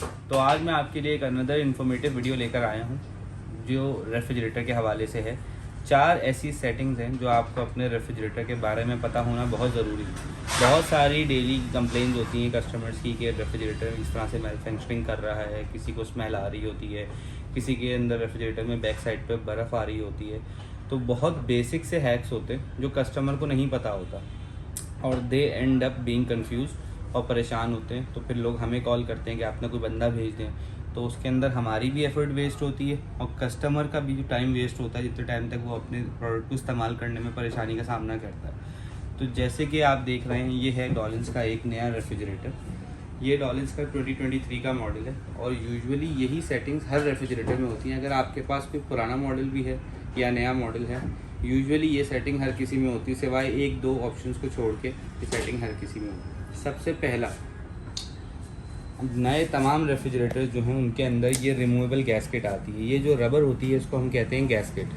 तो आज मैं आपके लिए एक अनदर इन्फॉर्मेटिव वीडियो लेकर आया हूँ जो रेफ्रिजरेटर के हवाले से है। 4 ऐसी सेटिंग्स हैं जो आपको अपने रेफ्रिजरेटर के बारे में पता होना बहुत ज़रूरी है। बहुत सारी डेली कंप्लेंट्स होती हैं कस्टमर्स की कि रेफ्रिजरेटर इस तरह से मैल फंक्शनिंग कर रहा है, किसी को स्मेल आ रही होती है, किसी के अंदर रेफ्रिजरेटर में बैक साइड पे बर्फ़ आ रही होती है। तो बहुत बेसिक से हैक्स होते हैं जो कस्टमर को नहीं पता होता और they end up being confuse और परेशान होते हैं। तो फिर लोग हमें कॉल करते हैं कि आपने कोई बंदा भेज दें, तो उसके अंदर हमारी भी एफ़र्ट वेस्ट होती है और कस्टमर का भी टाइम वेस्ट होता है, जितने टाइम तक वो अपने प्रोडक्ट को इस्तेमाल करने में परेशानी का सामना करता है। तो जैसे कि आप देख रहे हैं, ये है डॉलिंस का एक नया रेफ्रिजरेटर। ये डॉलिंस का 2023 का मॉडल है और यूजुअली यही सेटिंग्स हर रेफ्रिजरेटर में होती हैं। अगर आपके पास कोई पुराना मॉडल भी है या नया मॉडल है, यूजुअली ये सेटिंग हर किसी में होती है, सिवाय 1-2 ऑप्शंस को छोड़ के ये सेटिंग हर किसी में होती है। सबसे पहला, नए तमाम रेफ्रिजरेटर जो हैं उनके अंदर ये रिमूवेबल गैस्केट आती है। ये जो रबर होती है इसको हम कहते हैं गैस्केट,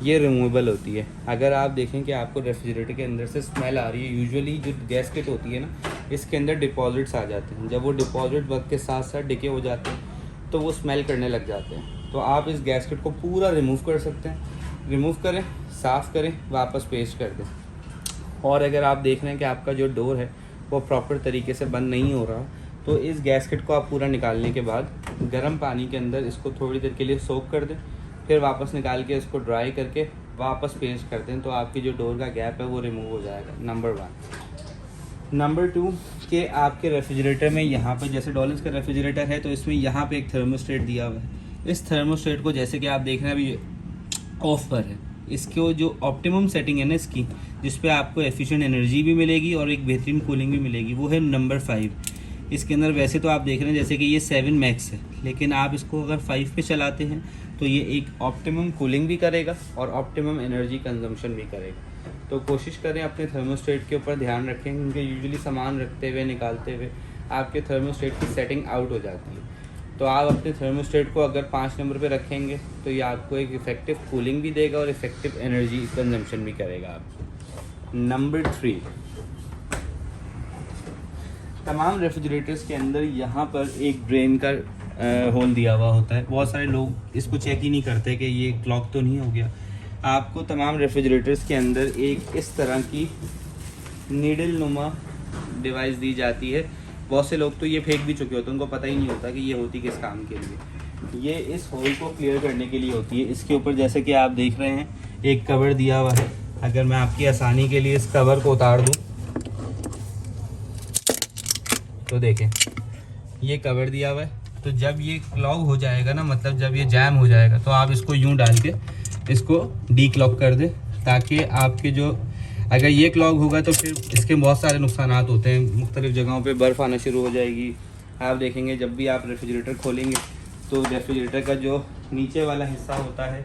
ये रिमूवेबल होती है। अगर आप देखें कि आपको रेफ्रिजरेटर के अंदर से स्मेल आ रही है, यूजुअली जो गैस्केट होती है ना, इसके अंदर डिपॉजिट्स आ जाते हैं। जब वो डिपॉजिट वक्त के साथ साथ डिके हो जाते हैं तो वो स्मेल करने लग जाते हैं। तो आप इस गैस्केट को पूरा रिमूव कर सकते हैं। रिमूव करें, साफ़ करें, वापस पेस्ट कर दें। और अगर आप देख रहे हैं कि आपका जो डोर है वो प्रॉपर तरीके से बंद नहीं हो रहा, तो इस गैस्केट को आप पूरा निकालने के बाद गर्म पानी के अंदर इसको थोड़ी देर के लिए सोक कर दें, फिर वापस निकाल के इसको ड्राई करके वापस पेस्ट कर दें, तो आपकी जो डोर का गैप है वो रिमूव हो जाएगा। नंबर 1। नंबर 2 कि आपके रेफ्रिजरेटर में यहाँ पर, जैसे डॉलिंस का रेफ्रिजरेटर है तो इसमें यहाँ पे एक थर्मोस्टेट दिया हुआ है। इस थर्मोस्टेट को, जैसे कि आप देख रहे हैं अभी ऑफ पर है, इसको जो ऑप्टिमम सेटिंग है ना इसकी, जिस पे आपको एफिशिएंट एनर्जी भी मिलेगी और एक बेहतरीन कूलिंग भी मिलेगी, वो है नंबर 5। इसके अंदर वैसे तो आप देख रहे हैं जैसे कि ये 7 मैक्स है, लेकिन आप इसको अगर 5 पे चलाते हैं तो ये एक ऑप्टिमम कूलिंग भी करेगा और ऑप्टिमम एनर्जी कंजम्पशन भी करेगा। तो कोशिश करें अपने थर्मोस्टेट के ऊपर ध्यान रखें, क्योंकि यूजुअली सामान रखते हुए निकालते हुए आपके थर्मोस्टेट की सेटिंग आउट हो जाती है। तो आप अपने थर्मोस्टेट को अगर 5 नंबर पे रखेंगे तो ये आपको एक इफ़ेक्टिव कूलिंग भी देगा और इफ़ेक्टिव एनर्जी कंजम्पशन भी करेगा आपको। नंबर 3, तमाम रेफ्रिजरेटर्स के अंदर यहाँ पर एक ड्रेन का होल दिया हुआ होता है। बहुत सारे लोग इसको चेक ही नहीं करते कि ये क्लॉग तो नहीं हो गया। आपको तमाम रेफ्रिजरेटर्स के अंदर एक इस तरह की नीडल नुमा डिवाइस दी जाती है। बहुत से लोग तो ये फेंक भी चुके होते हैं, उनको पता ही नहीं होता कि ये होती किस काम के लिए। ये इस होल को क्लियर करने के लिए होती है। इसके ऊपर जैसे कि आप देख रहे हैं एक कवर दिया हुआ है। अगर मैं आपकी आसानी के लिए इस कवर को उतार दूं तो देखें ये कवर दिया हुआ है। तो जब ये क्लॉग हो जाएगा ना, मतलब जब ये जैम हो जाएगा, तो आप इसको यूं डाल के इसको डी क्लॉग कर दें, ताकि आपके जो, अगर ये क्लॉग होगा तो फिर इसके बहुत सारे नुकसान होते हैं। मुख्तलिफ़ जगहों पे बर्फ़ आना शुरू हो जाएगी। आप देखेंगे जब भी आप रेफ्रिजरेटर खोलेंगे तो रेफ्रिजरेटर का जो नीचे वाला हिस्सा होता है,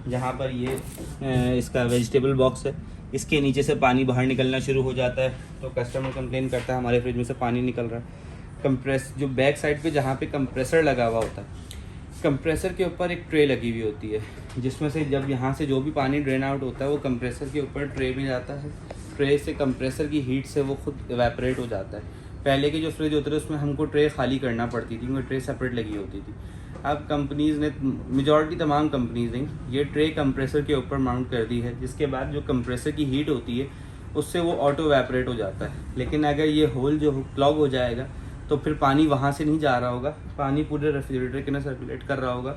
जहाँ पर ये इसका वेजिटेबल बॉक्स है, इसके नीचे से पानी बाहर निकलना शुरू हो जाता है। तो कस्टमर कंप्लेन करता है हमारे फ्रिज में से पानी निकल रहा है। कंप्रेस जो बैक साइड पे जहाँ पे कंप्रेसर लगा हुआ होता है, कंप्रेसर के ऊपर एक ट्रे लगी हुई होती है, जिसमें से जब यहाँ से जो भी पानी ड्रेन आउट होता है वो कंप्रेसर के ऊपर ट्रे में जाता है। ट्रे से कंप्रेसर की हीट से वो खुद इवेपोरेट हो जाता है। पहले के जो फ्रिज होते थे उसमें हमको ट्रे खाली करना पड़ती थी, क्योंकि ट्रे सेपरेट लगी होती थी। अब कंपनीज़ ने, मेजॉरिटी तमाम कंपनीज़ ने ये ट्रे कंप्रेसर के ऊपर माउंट कर दी है, जिसके बाद जो कंप्रेसर की हीट होती है उससे वो ऑटो इवेपोरेट हो जाता है। लेकिन अगर ये होल जो क्लॉग हो जाएगा तो फिर पानी वहाँ से नहीं जा रहा होगा, पानी पूरे रेफ्रिजरेटर के अंदर सर्कुलेट कर रहा होगा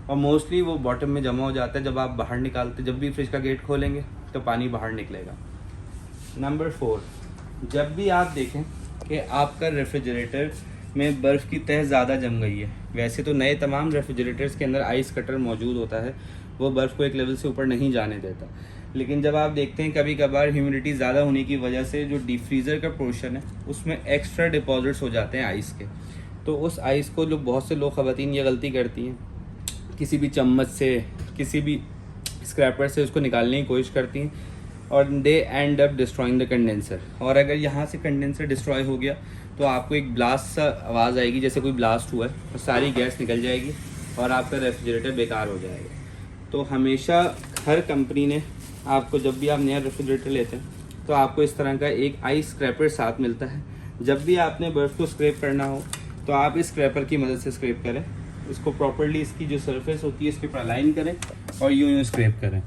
और मोस्टली वो बॉटम में जमा हो जाता है। जब आप बाहर निकालते, जब भी फ्रिज का गेट खोलेंगे तो पानी बाहर निकलेगा। नंबर 4, जब भी आप देखें कि आपका रेफ्रिजरेटर में बर्फ़ की तह ज़्यादा जम गई है, वैसे तो नए तमाम रेफ्रिजरेटर्स के अंदर आइस कटर मौजूद होता है, वो बर्फ़ को एक लेवल से ऊपर नहीं जाने देता। लेकिन जब आप देखते हैं कभी कभार ह्यूमिडिटी ज़्यादा होने की वजह से जो डीप फ्रीज़र का पोर्शन है उसमें एक्स्ट्रा डिपॉजिट्स हो जाते हैं आइस के। तो उस आइस को जो बहुत से लोग ख़वातीन ये गलती करती हैं, किसी भी चम्मच से, किसी भी स्क्रैपर से उसको निकालने की कोशिश करती हैं और they end up destroying the condenser. और अगर यहाँ से कंडेंसर डिस्ट्रॉय हो गया तो आपको एक ब्लास्ट सा आवाज़ आएगी, जैसे कोई ब्लास्ट हुआ है, तो सारी गैस निकल जाएगी और आपका रेफ्रिजरेटर बेकार हो जाएगा। तो हमेशा हर कंपनी ने आपको, जब भी आप नया रेफ्रिजरेटर लेते हैं तो आपको इस तरह का एक आइस स्क्रैपर साथ मिलता है। जब भी आपने बर्फ़ को स्क्रैप करना हो तो आप इस स्क्रैपर की मदद से स्क्रैप करें, इसको प्रॉपरली इसकी जो सरफेस होती है इसके ऊपर अलाइन करें और यूँ स्क्रैप करें।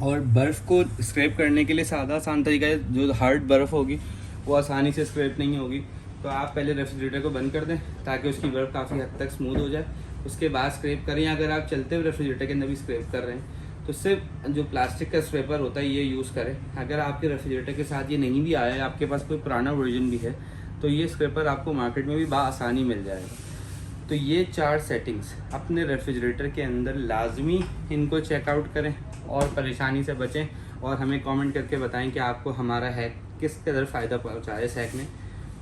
और बर्फ़ को स्क्रैप करने के लिए सादा आसान तरीका है, जो हार्ड बर्फ़ होगी वो आसानी से स्क्रैप नहीं होगी। तो आप पहले रेफ्रिजरेटर को बंद कर दें ताकि उसकी बर्फ़ काफ़ी हद तक स्मूथ हो जाए, उसके बाद स्क्रैप करें। अगर आप चलते हुए रेफ्रिजरेटर के अंदर भी स्क्रैप कर रहे हैं तो सिर्फ जो प्लास्टिक का स्क्रैपर होता है ये यूज़ करें। अगर आपके रेफ्रिजरेटर के साथ ये नहीं भी आया है, आपके पास कोई पुराना वर्जन भी है, तो ये स्क्रैपर आपको मार्केट में भी आसानी मिल जाएगा। तो ये 4 सेटिंग्स अपने रेफ्रिजरेटर के अंदर लाजमी इनको चेकआउट करें और परेशानी से बचें, और हमें कमेंट करके बताएं कि आपको हमारा हैक किस कदर फ़ायदा पहुंचा है इस हैक ने।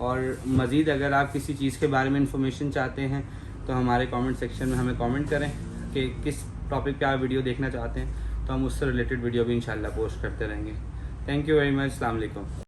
और मज़ीद अगर आप किसी चीज़ के बारे में इंफॉर्मेशन चाहते हैं तो हमारे कमेंट सेक्शन में हमें कमेंट करें कि किस टॉपिक पे आप वीडियो देखना चाहते हैं, तो हम उससे रिलेटेड वीडियो भी इंशाल्लाह पोस्ट करते रहेंगे। Thank you very much. अस्सलाम वालेकुम।